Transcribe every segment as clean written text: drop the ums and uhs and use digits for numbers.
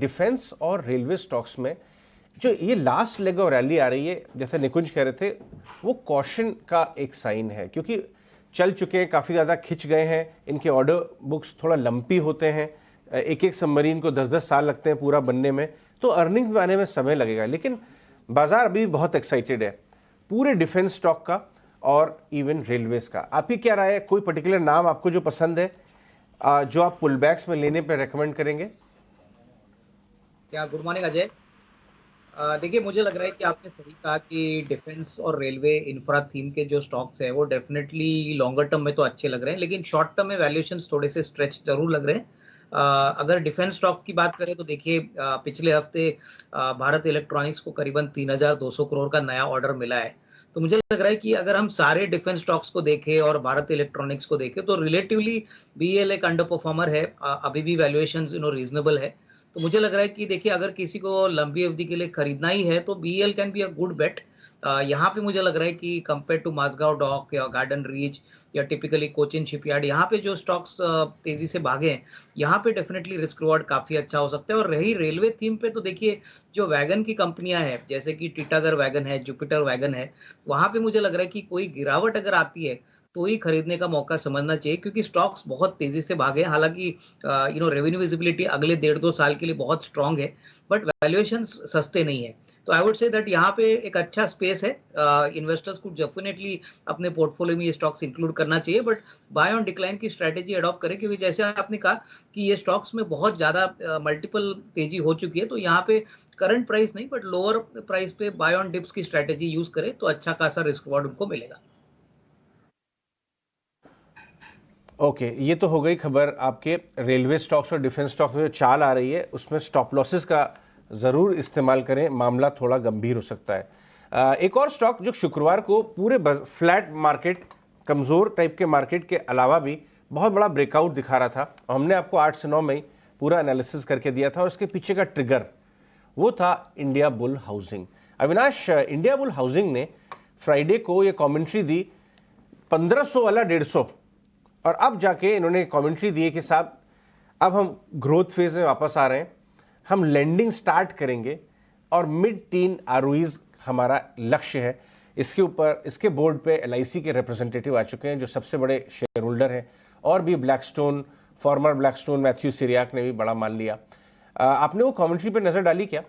Defence और railway stocks में जो ये लास्ट लेग ऑफ रैली आ रही है, जैसे निकुंज कह रहे थे, वो कॉशन का एक साइन है, क्योंकि चल चुके हैं, काफ़ी ज़्यादा खिंच गए हैं, इनके ऑर्डर बुक्स थोड़ा लंपी होते हैं, एक एक सबमरीन को 10-10 साल लगते हैं पूरा बनने में, तो अर्निंग्स में आने में समय लगेगा। लेकिन बाजार अभी बहुत एक्साइटेड है पूरे डिफेंस स्टॉक का और इवन रेलवेज का। आपकी क्या राय है? कोई पर्टिकुलर नाम आपको जो पसंद है, जो आप पुल बैक्स में लेने पर रेकमेंड करेंगे? क्या गुड मॉर्निंग अजय। देखिए, मुझे लग रहा है कि आपने सही कहा कि डिफेंस और रेलवे इंफ्रा थीम के जो स्टॉक्स हैं वो डेफिनेटली लॉन्गर टर्म में तो अच्छे लग रहे हैं, लेकिन शॉर्ट टर्म में वैल्यूएशंस थोड़े से स्ट्रेच जरूर लग रहे हैं। अगर डिफेंस स्टॉक्स की बात करें तो देखिए, पिछले हफ्ते भारत इलेक्ट्रॉनिक्स को करीबन 3,200 करोड़ का नया ऑर्डर मिला है। तो मुझे लग रहा है कि अगर हम सारे डिफेंस स्टॉक्स को देखें और भारत इलेक्ट्रॉनिक्स को देखें तो रिलेटिवली बीएल एक अंडर परफॉर्मर है। अभी भी वैल्यूएशंस रीजनेबल है। तो मुझे लग रहा है कि देखिए, अगर किसी को लंबी अवधि के लिए खरीदना ही है तो BL can be a good bet. यहाँ पे मुझे लग रहा है कि कंपेयर टू माझगांव डॉक या गार्डन रीच या टिपिकली कोचिन शिपयार्ड, यहाँ पे जो स्टॉक्स तेजी से भागे हैं, यहाँ पे डेफिनेटली रिस्क रिवॉर्ड काफी अच्छा हो सकता है। और रही रेलवे थीम पे तो देखिए, जो वैगन की कंपनियां हैं जैसे कि टीटागढ़ वैगन है, जुपिटर वैगन है, वहां पे मुझे लग रहा है कि कोई गिरावट अगर आती है तो ही खरीदने का मौका समझना चाहिए, क्योंकि स्टॉक्स बहुत तेजी से भागे हैं। हालांकि रेवेन्यू विजिबिलिटी अगले 1.5-2 साल के लिए बहुत स्ट्रांग है, बट वैल्यूएशन सस्ते नहीं है। तो आई वुड से दैट यहाँ पे एक अच्छा स्पेस है। इन्वेस्टर्स को डेफिनेटली अपने पोर्टफोलियो में ये स्टॉक्स इंक्लूड करना चाहिए, बट बाय ऑन डिक्लाइन की स्ट्रेटेजी अडॉप्ट करें, क्योंकि जैसे आपने कहा कि ये स्टॉक्स में बहुत ज्यादा मल्टीपल तेजी हो चुकी है। तो यहाँ पे करंट प्राइस नहीं बट लोअर प्राइस पे बाय ऑन डिप्स की स्ट्रेटेजी यूज करें तो अच्छा खासा रिस्क रिवॉर्ड उनको मिलेगा। ओके, ये तो हो गई खबर आपके रेलवे स्टॉक्स और डिफेंस स्टॉक्स में जो चाल आ रही है उसमें स्टॉप लॉसेस का ज़रूर इस्तेमाल करें, मामला थोड़ा गंभीर हो सकता है। एक और स्टॉक जो शुक्रवार को पूरे फ्लैट मार्केट, कमज़ोर टाइप के मार्केट के अलावा भी बहुत बड़ा ब्रेकआउट दिखा रहा था, हमने आपको 8 से 9 मई पूरा एनालिसिस करके दिया था, और इसके पीछे का ट्रिगर वो था India bull housing. Avinash, India bull housing ने फ्राइडे को ये कमेंट्री दी 1500 वाला 150, और अब जाके इन्होंने कमेंट्री दी है कि साहब अब हम ग्रोथ फेज में वापस आ रहे हैं, हम लेंडिंग स्टार्ट करेंगे और मिड टीन आरओईज हमारा लक्ष्य है। इसके ऊपर इसके बोर्ड पे एलआईसी के रिप्रेजेंटेटिव आ चुके हैं जो सबसे बड़े शेयर होल्डर हैं, और भी ब्लैकस्टोन, फॉर्मर ब्लैकस्टोन मैथ्यू सिरियाक ने भी बड़ा मान लिया। आपने वो कमेंट्री पे नजर डाली क्या?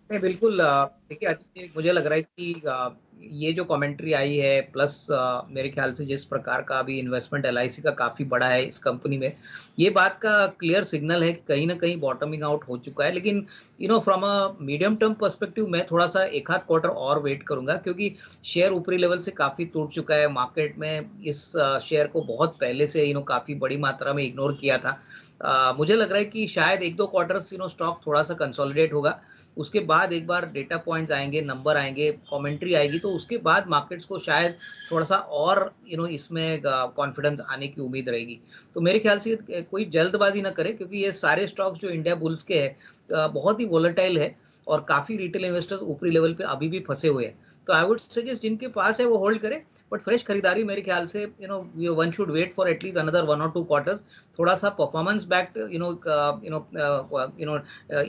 नहीं, बिल्कुल। देखिए, अच्छी मुझे लग रहा है कि ये जो कमेंट्री आई है, प्लस मेरे ख्याल से जिस प्रकार का अभी इन्वेस्टमेंट एलआईसी का काफी बड़ा है इस कंपनी में, ये बात का क्लियर सिग्नल है कि कहीं ना कहीं बॉटमिंग आउट हो चुका है। लेकिन from a medium term perspective मैं थोड़ा सा एक आध क्वार्टर और वेट करूंगा, क्योंकि शेयर ऊपरी लेवल से काफी टूट चुका है। मार्केट में इस शेयर को बहुत पहले से काफी बड़ी मात्रा में इग्नोर किया था। मुझे लग रहा है कि शायद एक दो क्वार्टर्स स्टॉक थोड़ा सा कंसोलिडेट होगा, उसके बाद एक बार डेटा पॉइंट्स आएंगे, नंबर आएंगे, कमेंट्री आएगी, तो उसके बाद मार्केट्स को शायद थोड़ा सा और इसमें कॉन्फिडेंस आने की उम्मीद रहेगी। तो मेरे ख्याल से कोई जल्दबाजी ना करे, क्योंकि ये सारे स्टॉक्स जो इंडिया बुल्स के हैं बहुत ही वोलेटाइल है, और काफी रिटेल इन्वेस्टर्स ऊपरी लेवल पे अभी भी फंसे हुए हैं। तो आई वुड सजेस्ट जिनके पास है वो होल्ड करें, बट फ्रेश खरीदारी मेरे ख्याल से one should wait for at least another 1 or 2 quarters. थोड़ा सा परफॉर्मेंस बैक्ड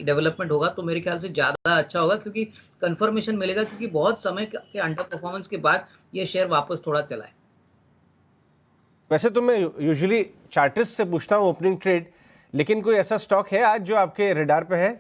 डेवलपमेंट होगा तो मेरे ख्याल से ज्यादा अच्छा होगा, क्योंकि कंफर्मेशन मिलेगा, क्योंकि बहुत समय के अंडर परफॉर्मेंस के बाद ये शेयर वापस थोड़ा चला है। वैसे तो मैं यूजुअली चार्टिस्ट से पूछता हूँ ओपनिंग ट्रेड, लेकिन कोई ऐसा स्टॉक है आज जो आपके रेडार पे है?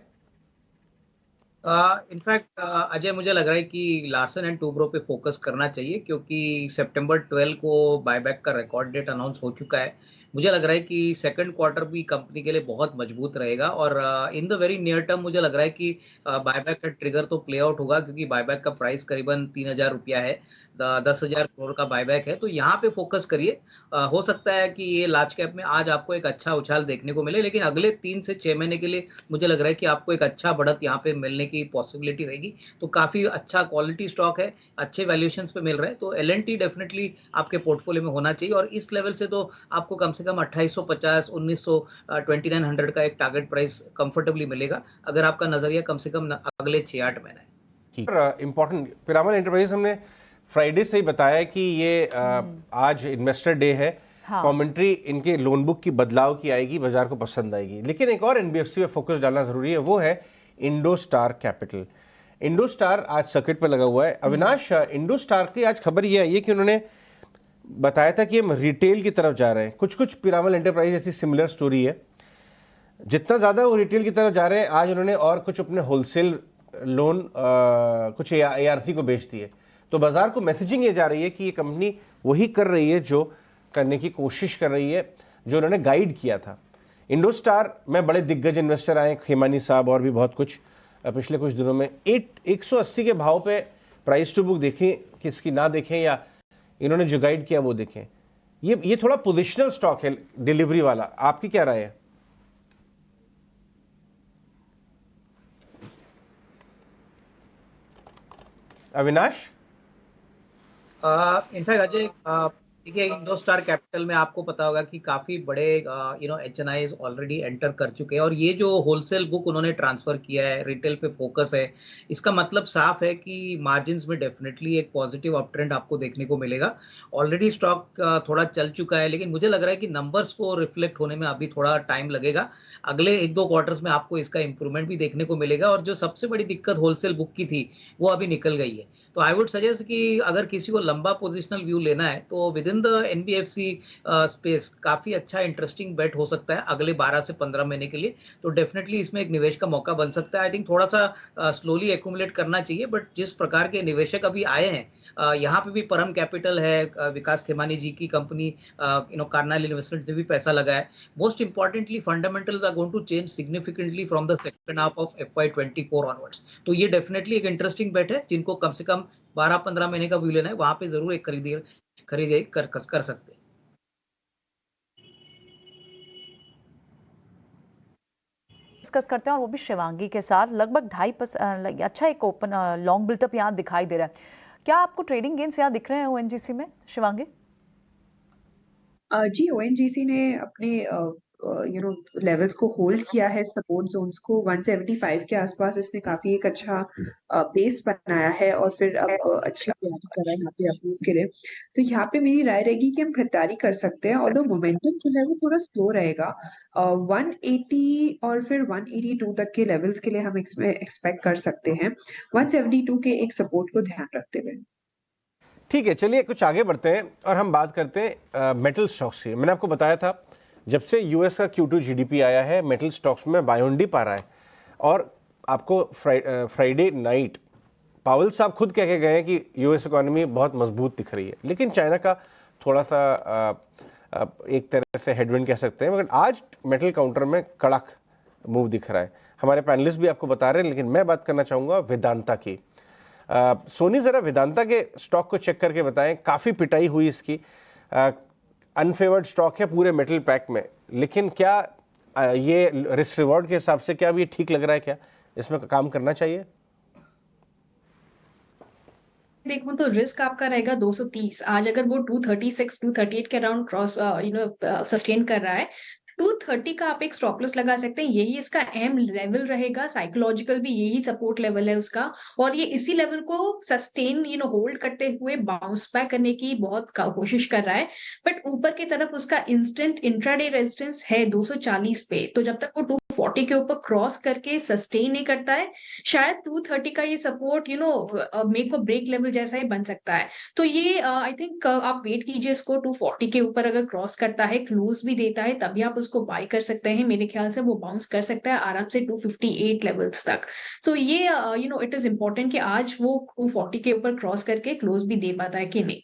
इनफैक्ट अजय, मुझे लग रहा है कि लार्सन एंड टूब्रो पे फोकस करना चाहिए, क्योंकि सितंबर 12 को बायबैक का रिकॉर्ड डेट अनाउंस हो चुका है। मुझे लग रहा है कि सेकंड क्वार्टर भी कंपनी के लिए बहुत मजबूत रहेगा, और in the very near term मुझे लग रहा है कि बायबैक का ट्रिगर तो प्ले आउट होगा, क्योंकि बायबैक का प्राइस करीबन 3,000 रुपया है। 10,000 करोड़ का बायबैक है, तो यहाँ पे फोकस करिए। हो सकता है कि ये लार्ज कैप में आज आपको एक अच्छा उछाल देखने को मिले, लेकिन अगले 3 से 6 महीने के लिए मुझे लग रहा है कि आपको एक अच्छा बढ़त यहाँ पे मिलने की पॉसिबिलिटी रहेगी। तो काफी अच्छा क्वालिटी स्टॉक है, अच्छे वैल्यूएशंस पे मिल रहा है, तो एल&टी डेफिनेटली आपके पोर्टफोलियो में होना चाहिए। और इस लेवल से तो आपको कम से कम 2850, 1900, 2900 का एक टारगेट प्राइस कंफर्टेबली मिलेगा, अगर आपका नजरिया कम से कम अगले 6-8 महीना है। इंपॉर्टेंट पिरामल एंटरप्राइज हमने फ्राइडे से ही बताया कि ये आज इन्वेस्टर डे है, हाँ। कमेंट्री इनके लोन बुक की बदलाव की आएगी, बाजार को पसंद आएगी। लेकिन एक और एनबीएफसी पे फोकस डालना जरूरी है, वो है इंडोस्टार कैपिटल। इंडोस्टार आज सर्किट पर लगा हुआ है। अविनाश, इंडोस्टार की आज खबर ये आई है कि उन्होंने बताया था कि हम रिटेल की तरफ जा रहे हैं। कुछ कुछ पिरामल एंटरप्राइज ऐसी सिमिलर स्टोरी है, जितना ज़्यादा वो रिटेल की तरफ जा रहे हैं, आज उन्होंने और कुछ अपने होलसेल लोन कुछ एआरसी को बेच दिए। तो बाजार को मैसेजिंग ये जा रही है कि ये कंपनी वही कर रही है जो करने की कोशिश कर रही है, जो उन्होंने गाइड किया था। इंडोस्टार में बड़े दिग्गज इन्वेस्टर आए, खेमानी साहब और भी बहुत कुछ पिछले कुछ दिनों में। 180 के भाव पे प्राइस टू बुक देखें कि इसकी ना देखें, या इन्होंने जो गाइड किया वो देखें। ये थोड़ा पोजिशनल स्टॉक है, डिलीवरी वाला। आपकी क्या राय है? अविनाश? इनफैक्ट अजय, देखिए इंडोस्टार कैपिटल में आपको पता होगा कि काफी बड़े एचएनआईज ऑलरेडी एंटर कर चुके हैं, और ये जो होलसेल बुक उन्होंने ट्रांसफर किया है, रिटेल पे फोकस है, इसका मतलब साफ है कि मार्जिन्स में डेफिनेटली एक पॉजिटिव अप ट्रेंड आपको देखने को मिलेगा। ऑलरेडी स्टॉक थोड़ा चल चुका है, लेकिन मुझे लग रहा है कि नंबर्स को रिफ्लेक्ट होने में अभी थोड़ा टाइम लगेगा। अगले 1-2 क्वार्टर्स में आपको इसका इंप्रूवमेंट भी देखने को मिलेगा, और जो सबसे बड़ी दिक्कत होलसेल बुक की थी वो अभी निकल गई है। तो आई वुड सजेस्ट कि अगर किसी को लंबा पोजिशनल व्यू लेना है तो with in the NBFC space काफी अच्छा इंटरेस्टिंग बेट हो सकता है अगले 12 से 15 महीने के लिए। तो डेफिनेटली इसमें एक निवेश का मौका बन सकता है। आई थिंक थोड़ा सा स्लोली एक्यूमुलेट करना चाहिए, बट जिस प्रकार के निवेशक अभी आए हैं, यहाँ पे भी परम कैपिटल है, विकास खेमानी जी की कंपनी, कार्नाइल इन्वेस्टमेंट ने भी पैसा लगा है। Most importantly fundamentals are going to change significantly from the second half of FY24 onwards. तो ये डेफिनेटली एक इंटरेस्टिंग बेट है। जिनको कम से कम 12-15 महीने का व्यू लेना है, वहां पे जरूर एक खरीदे कर सकते हैं। डिस्कस करते हैं, और वो भी शिवांगी के साथ। लगभग 2.5% अच्छा एक ओपन लॉन्ग बिल्टअप यहाँ दिखाई दे रहा है। क्या आपको ट्रेडिंग गेन्स यहाँ दिख रहे हैं ओएनजीसी में, शिवांगी? जी, ओएनजीसी ने अपने लेवल्स को होल्ड किया है, सपोर्ट जोन्स को 175 के आसपास इसने काफी एक अच्छा बेस बनाया है, और फिर अब अच्छी तैयारी कर रहा है यहाँ पे अप्रूव के लिए। तो यहाँ पे मेरी राय रहेगी कि हम खरीदारी कर सकते हैं, और मोमेंटम जो है वो थोड़ा स्लो रहेगा। 180 और फिर 182 तक के लेवल्स के लिए हम एक्सपेक्ट कर सकते हैं, 172 के एक सपोर्ट को ध्यान रखते हुए। ठीक है, चलिए कुछ आगे बढ़ते हैं और हम बात करते हैं मेटल स्टॉक्स की। मैंने आपको बताया था, जब से यूएस का Q2 जीडीपी आया है, मेटल स्टॉक्स में बाय ऑन डिप आ रहा है। और आपको फ्राइडे नाइट पावेल साहब खुद कह के गए हैं कि यूएस इकोनॉमी बहुत मजबूत दिख रही है, लेकिन चाइना का थोड़ा सा एक तरह से हेडविंड कह सकते हैं। मगर आज मेटल काउंटर में कड़क मूव दिख रहा है। हमारे पैनलिस्ट भी आपको बता रहे हैं, लेकिन मैं बात करना चाहूँगा वेदांता की। सोनी, ज़रा वेदांता के स्टॉक को चेक करके बताएं। काफ़ी पिटाई हुई इसकी, अनफेवर्ड स्टॉक है पूरे मेटल पैक में, लेकिन क्या ये रिस्क रिवॉर्ड के हिसाब से क्या अभी ठीक लग रहा है? क्या इसमें काम करना चाहिए? देखो तो रिस्क आपका रहेगा 230। आज अगर वो 236 238 के अराउंड क्रॉस सस्टेन कर रहा है, 230 का आप एक स्टॉप लॉस लगा सकते हैं। यही इसका एम लेवल रहेगा, साइकोलॉजिकल भी यही सपोर्ट लेवल है उसका, और ये इसी लेवल को सस्टेन होल्ड करते हुए बाउंस बैक करने की बहुत कोशिश कर रहा है। बट ऊपर की तरफ उसका इंस्टेंट इंट्राडे रेजिस्टेंस है 240 पे। तो जब तक वो 240 के ऊपर क्रॉस करके सस्टेन नहीं करता है, शायद 230 का ये सपोर्ट मेक और ब्रेक लेवल जैसा ही बन सकता है। तो ये आई थिंक आप वेट कीजिए इसको। 240 के ऊपर अगर क्रॉस करता है, क्लोज भी देता है, तभी आप उसको बाय कर सकते हैं। मेरे ख्याल से वो बाउंस कर सकता है आराम से 258 लेवल्स तक। सो ये इट इज इंपॉर्टेंट कि आज वो 240 के ऊपर क्रॉस करके क्लोज भी दे पाता है कि नहीं।